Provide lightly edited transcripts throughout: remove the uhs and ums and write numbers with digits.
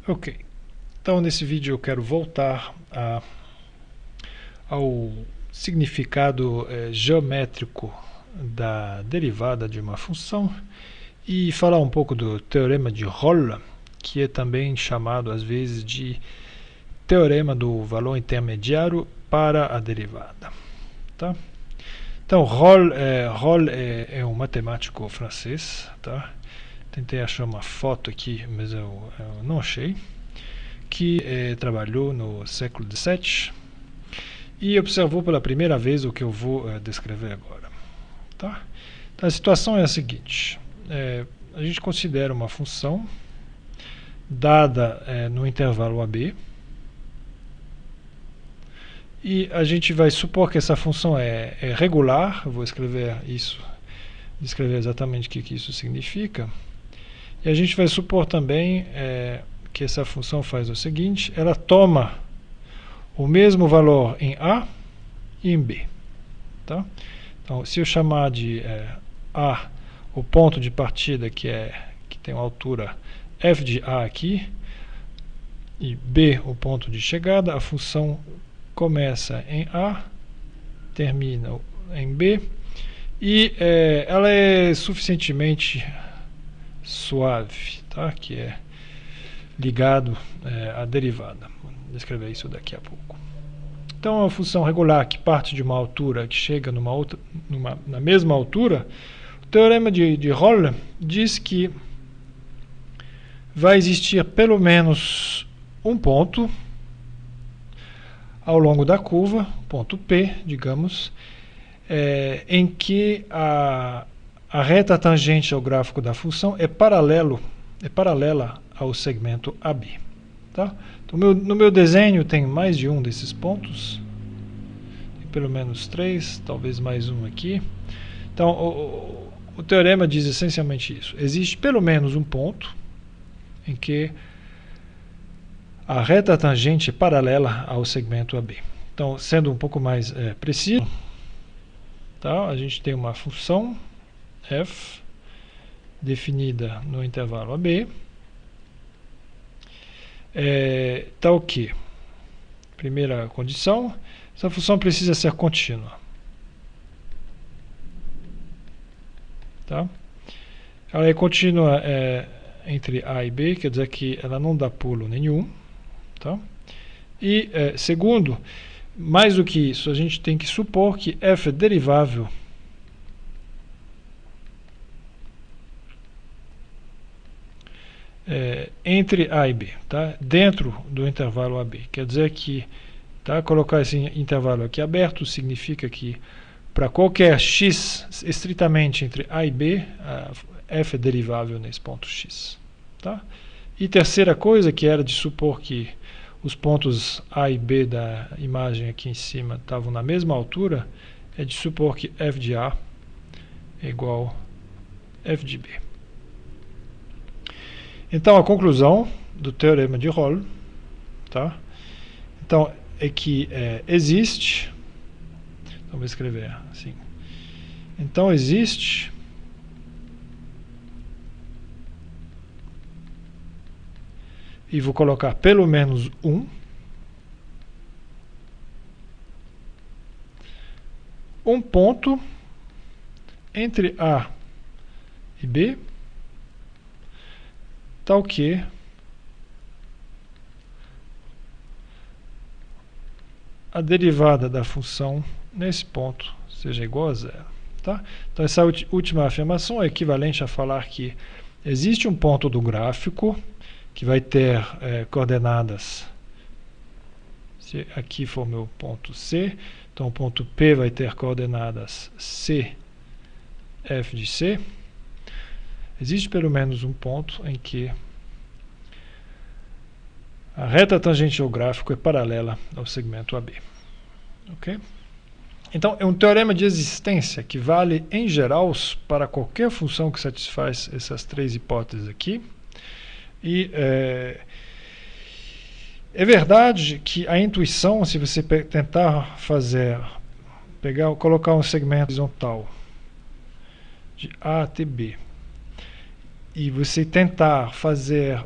Ok, então nesse vídeo eu quero voltar ao significado geométrico da derivada de uma função e falar um pouco do teorema de Rolle, que é também chamado às vezes de teorema do valor intermediário para a derivada. Tá? Então, Rolle é um matemático francês. Tá? Tentei achar uma foto aqui, mas eu não achei. Que trabalhou no século XVII e observou pela primeira vez o que eu vou descrever agora. Tá? Então, a situação é a seguinte: a gente considera uma função dada no intervalo AB e a gente vai supor que essa função é regular. Eu vou escrever isso, descrever exatamente o que isso significa. E a gente vai supor também que essa função faz o seguinte: ela toma o mesmo valor em A e em B. Tá? Então, se eu chamar de A o ponto de partida, que tem uma altura f de A aqui, e B o ponto de chegada, a função começa em A, termina em B, e ela é suficientemente suave, tá? Que é ligado à derivada. Vou descrever isso daqui a pouco. Então, é uma função regular que parte de uma altura que chega na mesma altura. O teorema de Rolle diz que vai existir pelo menos um ponto ao longo da curva, ponto P, digamos, em que a reta tangente ao gráfico da função é paralela ao segmento AB. Tá? Então, no meu desenho tem mais de um desses pontos, tem pelo menos 3, talvez mais um aqui. Então, o teorema diz essencialmente isso: existe pelo menos um ponto em que a reta tangente é paralela ao segmento AB. Então, sendo um pouco mais preciso, tá? A gente tem uma função f definida no intervalo AB, tal que, primeira condição, essa função precisa ser contínua. Tá? Ela é contínua entre A e B, quer dizer que ela não dá pulo nenhum. Tá? E, segundo, mais do que isso, a gente tem que supor que f é derivável entre A e B, tá? Dentro do intervalo AB. Quer dizer que, tá, colocar esse intervalo aqui aberto significa que para qualquer x estritamente entre A e B, f é derivável nesse ponto x. Tá? E terceira coisa, que era de supor que os pontos A e B da imagem aqui em cima estavam na mesma altura, é de supor que f de A é igual a f de B. Então, a conclusão do teorema de Rolle, tá? Então, é que existe, então vou escrever assim, então existe e vou colocar pelo menos um ponto entre A e B, tal que a derivada da função nesse ponto seja igual a zero. Tá? Então, essa última afirmação é equivalente a falar que existe um ponto do gráfico que vai ter coordenadas, se aqui for meu ponto C, então o ponto P vai ter coordenadas C, F de C. Existe pelo menos um ponto em que a reta tangente ao gráfico é paralela ao segmento AB. Ok? Então, é um teorema de existência que vale, em geral, para qualquer função que satisfaz essas três hipóteses aqui. E é verdade que a intuição, se você tentar colocar um segmento horizontal de A até B, e você tentar fazer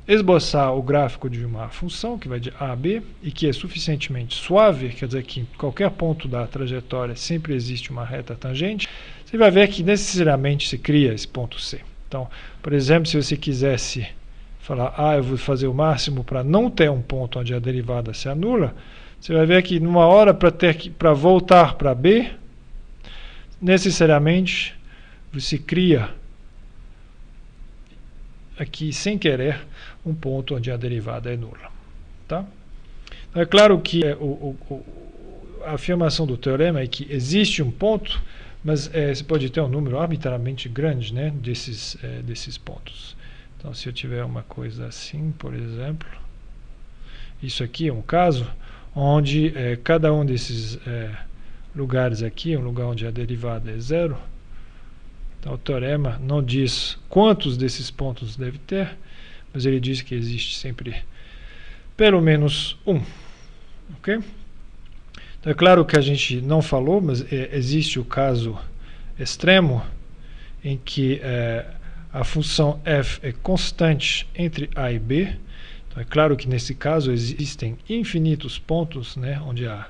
esboçar o gráfico de uma função que vai de A a B e que é suficientemente suave, quer dizer que em qualquer ponto da trajetória sempre existe uma reta tangente, você vai ver que necessariamente se cria esse ponto C. Então, por exemplo, se você quisesse falar, eu vou fazer o máximo para não ter um ponto onde a derivada se anula, você vai ver que numa hora para voltar para B, necessariamente você cria aqui, sem querer, um ponto onde a derivada é nula. Tá? Então, é claro que a afirmação do teorema é que existe um ponto, mas você pode ter um número arbitrariamente grande, né, desses pontos. Então, se eu tiver uma coisa assim, por exemplo, isso aqui é um caso onde cada um desses lugares aqui é um lugar onde a derivada é zero. Então, o teorema não diz quantos desses pontos deve ter, mas ele diz que existe sempre pelo menos um. Ok? Então, é claro que a gente não falou, mas existe o caso extremo em que a função f é constante entre a e b. Então, é claro que nesse caso existem infinitos pontos, né, onde a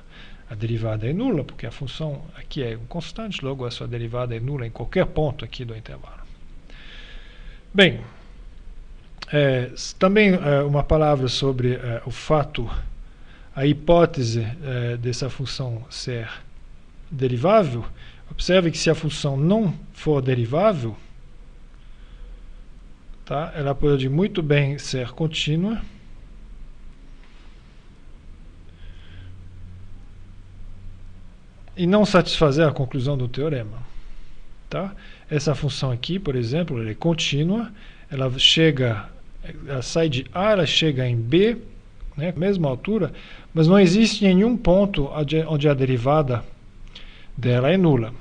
derivada é nula, porque a função aqui é constante, logo a sua derivada é nula em qualquer ponto aqui do intervalo. Bem, também uma palavra sobre o fato, a hipótese dessa função ser derivável. Observe que se a função não for derivável, tá, ela pode muito bem ser contínua, e não satisfazer a conclusão do teorema. Tá? Essa função aqui, por exemplo, ela é contínua, ela sai de A, ela chega em B, né, mesma altura, mas não existe nenhum ponto onde a derivada dela é nula.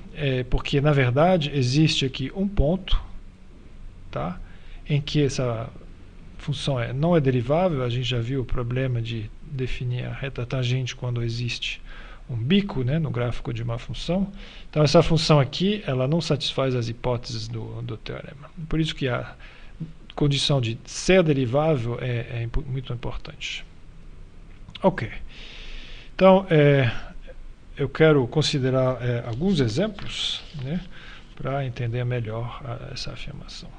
Porque, na verdade, existe aqui um ponto, tá, em que essa função não é derivável. A gente já viu o problema de definir a reta tangente quando existe um bico, né, no gráfico de uma função. Então, essa função aqui, ela não satisfaz as hipóteses do teorema. Por isso que a condição de ser derivável é muito importante. Ok. Então, eu quero considerar alguns exemplos, né, para entender melhor essa afirmação.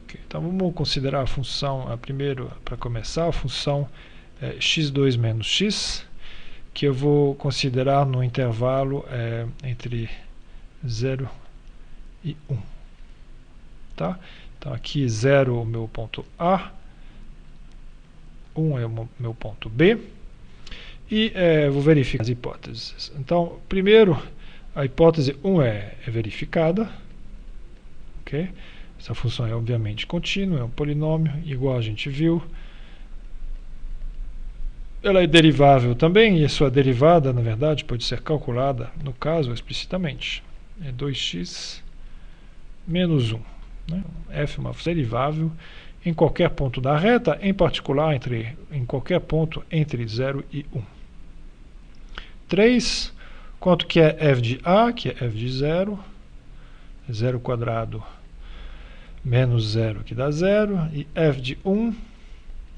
Okay. Então, vamos considerar a função, primeiro, para começar, a função x2 menos x, que eu vou considerar no intervalo entre 0 e 1. Tá? Então, aqui 0 é o meu ponto A, 1 é o meu ponto B, e vou verificar as hipóteses. Então, primeiro, a hipótese 1 é verificada. Okay? Essa função é obviamente contínua, é um polinômio, igual a gente viu. Ela é derivável também, e a sua derivada, na verdade, pode ser calculada, no caso, explicitamente. É 2x menos 1. Né? F é uma derivável em qualquer ponto da reta, em particular em qualquer ponto entre 0 e 1. 3, quanto que é f de A, que é f de 0, 0 quadrado menos 0, que dá 0, e f de 1,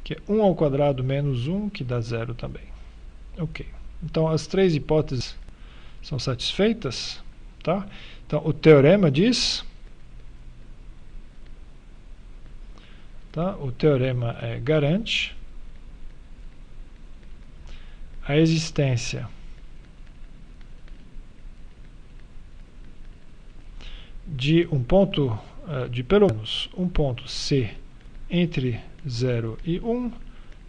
que é 1 ao quadrado menos 1, que dá 0 também. Ok. Então, as três hipóteses são satisfeitas. Tá? Então, o teorema diz... Tá? O teorema garante a existência de um ponto, de pelo menos um ponto C entre 0 e 1,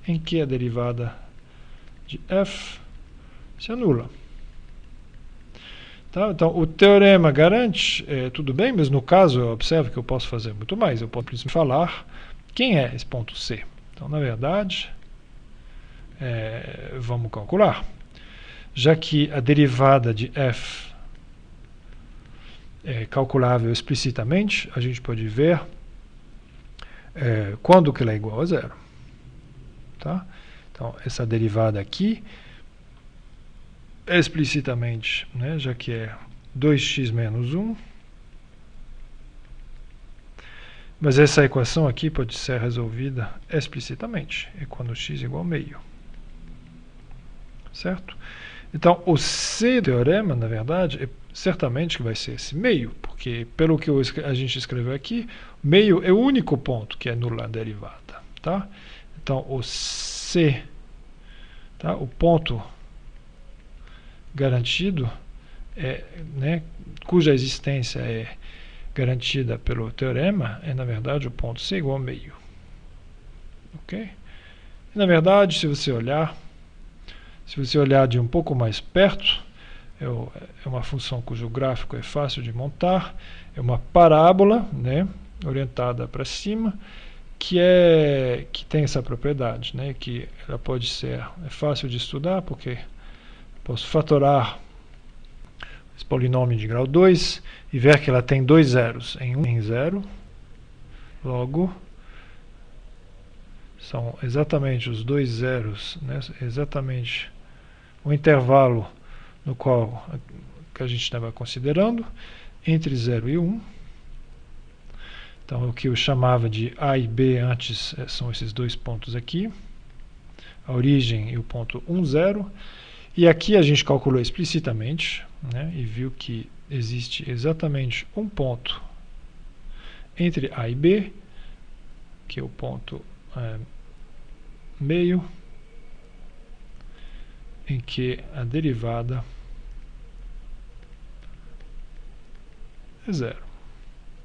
em que a derivada de f se anula. Tá? Então, o teorema garante, tudo bem, mas no caso, eu observo que eu posso fazer muito mais. Eu posso falar quem é esse ponto C. Então, na verdade, vamos calcular. Já que a derivada de f é calculável explicitamente, a gente pode ver quando que ela é igual a 0. Tá? Então, essa derivada aqui, explicitamente, né, já que é 2x menos 1, Mas essa equação aqui pode ser resolvida explicitamente, é quando x igual a meio. Certo? Então, o C do teorema, na verdade, é certamente que vai ser esse meio, porque pelo que a gente escreveu aqui, meio é o único ponto que é nula a derivada. Tá? Então, o C, tá? O ponto garantido, né, cuja existência é garantida pelo teorema, é na verdade o ponto C igual a meio. Ok? E, na verdade, se você olhar de um pouco mais perto, é uma função cujo gráfico é fácil de montar, é uma parábola, né, orientada para cima, que tem essa propriedade, né, que ela pode ser, é fácil de estudar, porque posso fatorar esse polinômio de grau 2 e ver que ela tem dois zeros, em 1 e em 0, logo são exatamente os dois zeros, né, exatamente o intervalo no qual que a gente estava considerando, entre 0 e 1. Então, o que eu chamava de A e B antes são esses dois pontos aqui, a origem e o ponto 1, 0. E aqui a gente calculou explicitamente, né, e viu que existe exatamente um ponto entre A e B, que é o ponto meio, em que a derivada é zero.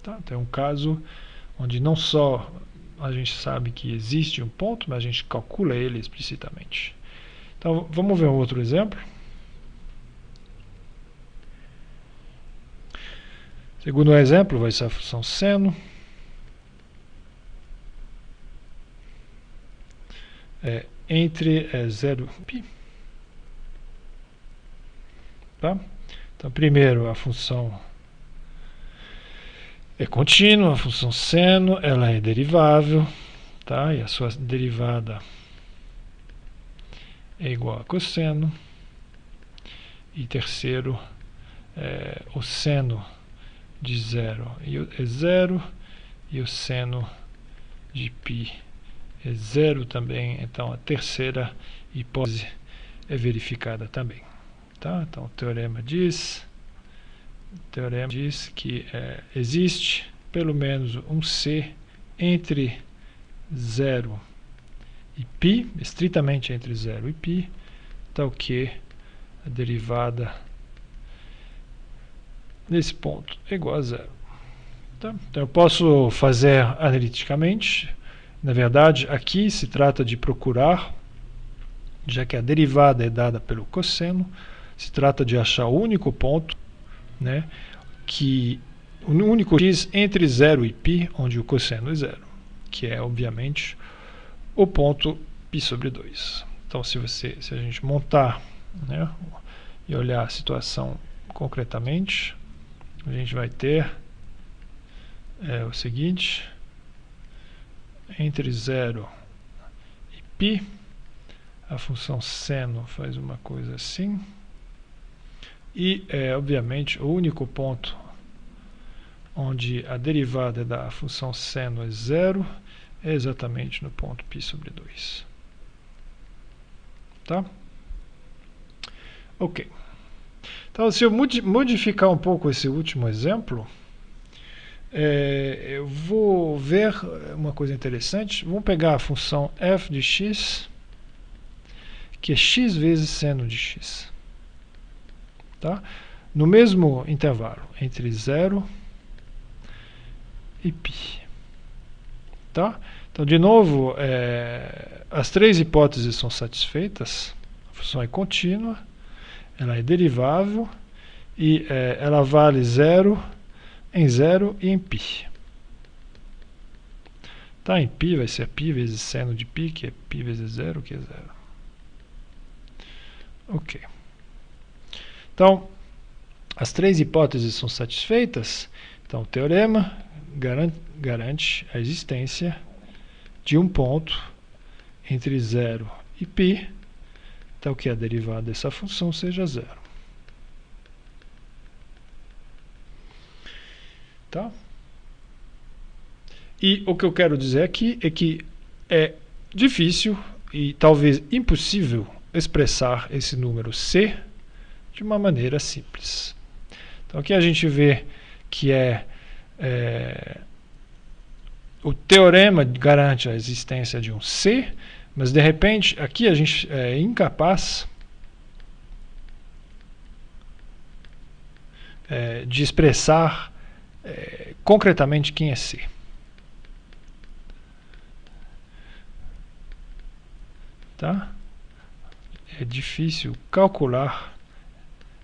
Tá? Então é um caso onde não só a gente sabe que existe um ponto, mas a gente calcula ele explicitamente. Então vamos ver um outro exemplo. Segundo exemplo, vai ser a função seno. Entre 0 e π. Tá? Então, primeiro, a função é contínua, a função seno, ela é derivável, tá? E a sua derivada é igual a cosseno. E terceiro, o seno de 0 é 0 e o seno de π é 0 também. Então, a terceira hipótese é verificada também. Tá? Então, o teorema diz que existe pelo menos um C entre 0 e π, estritamente entre 0 e π, tal que a derivada nesse ponto é igual a 0. Tá? Então eu posso fazer analiticamente. Na verdade, aqui se trata de procurar, já que a derivada é dada pelo cosseno, se trata de achar o único ponto, né, o único x entre 0 e π, onde o cosseno é 0, que é, obviamente, o ponto π sobre 2. Então, se a gente montar, né, e olhar a situação concretamente, a gente vai ter o seguinte: entre 0 e π, a função seno faz uma coisa assim, e, obviamente, o único ponto onde a derivada da função seno é 0 é exatamente no ponto π sobre 2. Tá? Ok. Então, se eu modificar um pouco esse último exemplo, eu vou ver uma coisa interessante. Vamos pegar a função f de x, que é x vezes seno de x. Tá? No mesmo intervalo, entre 0 e π. Tá? Então, de novo, as três hipóteses são satisfeitas. A função é contínua, ela é derivável e ela vale 0 em 0 e em π. Tá? Em π vai ser π vezes seno de π, que é π vezes 0, que é 0. Ok. Então, as três hipóteses são satisfeitas. Então, o teorema garante a existência de um ponto entre 0 e π, tal que a derivada dessa função seja 0. Tá? E o que eu quero dizer aqui é que é difícil e talvez impossível expressar esse número C de uma maneira simples. Então aqui a gente vê que o teorema garante a existência de um C, mas de repente aqui a gente é incapaz de expressar concretamente quem é C. Tá? É difícil calcular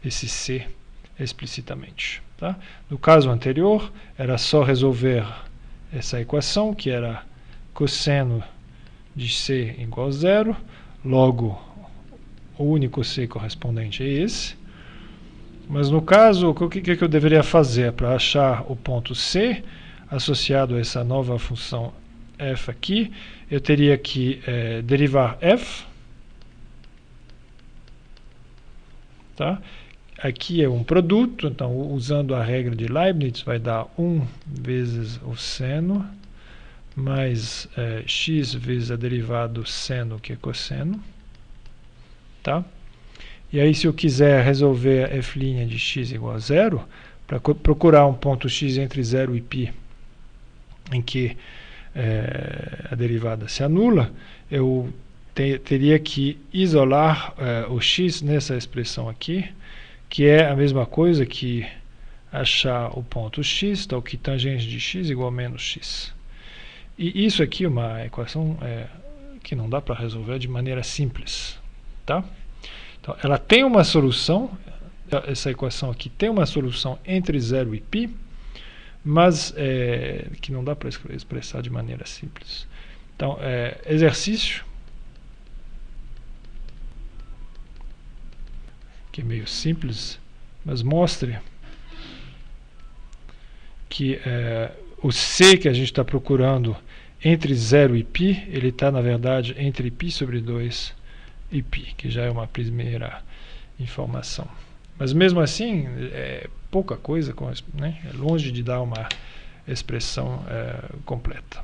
esse C explicitamente. Tá? No caso anterior, era só resolver essa equação, que era cosseno de C igual a zero, logo o único C correspondente é esse. Mas no caso, o que eu deveria fazer para achar o ponto C associado a essa nova função f aqui? Eu teria que derivar f. Tá? Aqui é um produto, então usando a regra de Leibniz vai dar 1 vezes o seno mais x vezes a derivada do seno, que é cosseno. Tá? E aí, se eu quiser resolver a f' de x igual a zero, para procurar um ponto x entre 0 e π em que a derivada se anula, eu teria que isolar o x nessa expressão aqui, que é a mesma coisa que achar o ponto x, então que tangente de x igual a menos x. E isso aqui é uma equação que não dá para resolver de maneira simples. Tá? Então, ela tem uma solução, essa equação aqui tem uma solução entre 0 e π, mas que não dá para expressar de maneira simples. Então, exercício, que é meio simples, mas mostre que o C que a gente está procurando entre 0 e π, ele está, na verdade, entre π sobre 2 e π, que já é uma primeira informação. Mas mesmo assim, é pouca coisa, né? É longe de dar uma expressão completa.